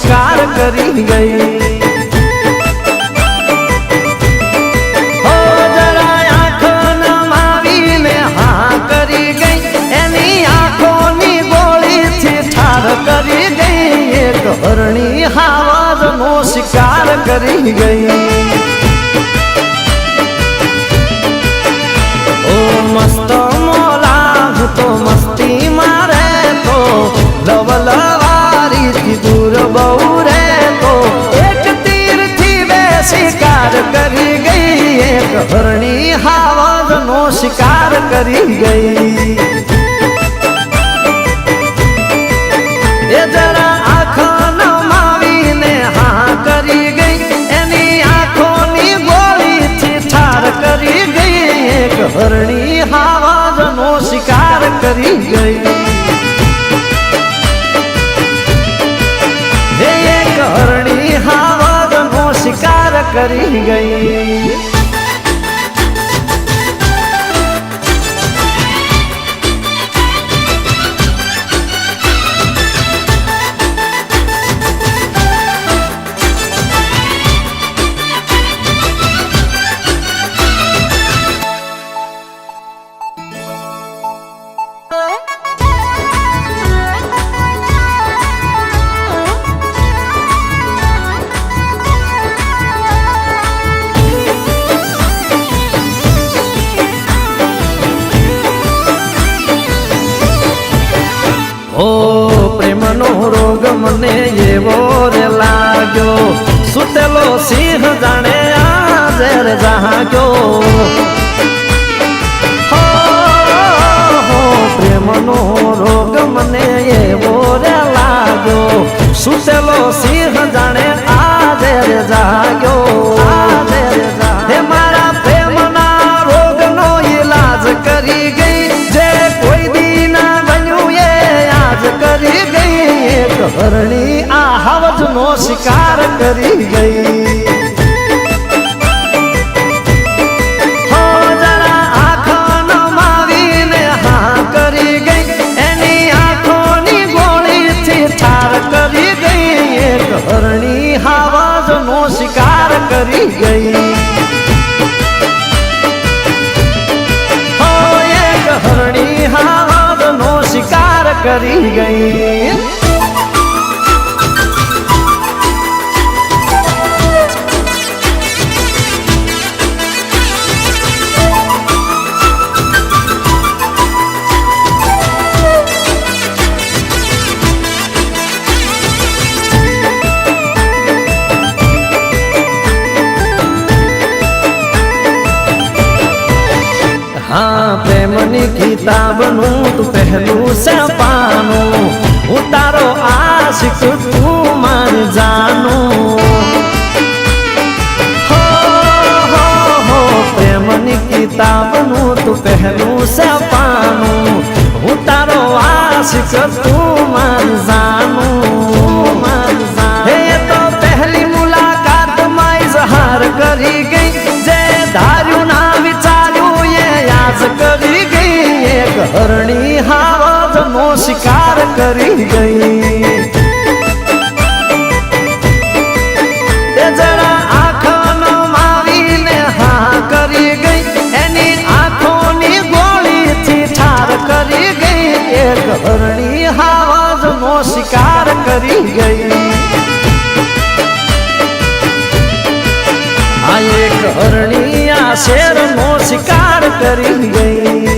શિકાર કરી ગઈ। હો જરા આંખ નમાવીને હા કરી ગઈ, એની આંખોની ગોળીથી ઠાર કરી ગઈ। એક હરણી હાવજનો શિકાર કરી ગઈ। ઓ મસ્ત મોલાજ તો મસ્તી મારે તો, લવલવારીથી દૂર બહુ રે તો, એક તીરથી બે શિકાર કરી ગઈ। એક હરણી હાવજનો શિકાર કરી ગઈ। એ જરા આંખ નમાવીને હા કરી ગઈ, એની આંખોની ગોળીથી ઠાર કરી ગઈ। એક હરણી હાવજનો શિકાર કરી ગઈ। એક હરણી હાવજનો શિકાર કરી ગઈ। ઓ પ્રેમનો રોગ મને એવો રે લાગ્યો, સુતેલો સિંહ જાણે આજે રે જાગ્યો। હો પ્રેમનો રોગ મને એવો રે લાગ્યો, સુતેલો સિંહ જાણે આજે રે જાગ્યો। હે મારા પ્રેમના રોગનો ઈલાજ કરી ગઈ, જે કોઈ દી ના બન્યું એ આજ કરી ગઈ। એક હરણી આ હાવજનો શિકાર કરી ગઈ। હો જરા આંખ નમાવીને હા કરી ગઈ, એની આંખોની ગોળીથી ઠાર કરી ગઈ। એક હરણી હાવજનો શિકાર કરી ગઈ। હો એક હરણી હાવજનો શિકાર કરી ગઈ। हाँ प्रेमनी किताबનું તું પહેલું છે પાનું, હું તારો આશિક તું મારી જાનું। હો પ્રેમની કિતાબનું તું પહેલું છે પાનું, હું તારો આશિક તું મારી જાનું। હે તો પહેલી મુલાકાતમાં ઇઝહાર કરી ગઈ, જે ધાર્યું ના વિચાર્યું એ યાદ કરી ગઈ। એક હરણી હાવજનો શિકાર કરી ગઈ। એ જરા આંખ નમાવીને હા કરી ગઈ, એની આંખોની ગોળીથી ઠાર કરી ગઈ। એક હરણી હાવજનો શિકાર કરી ગઈ। આ એક હરણી આ શેરનો શિકાર કરી ગઈ।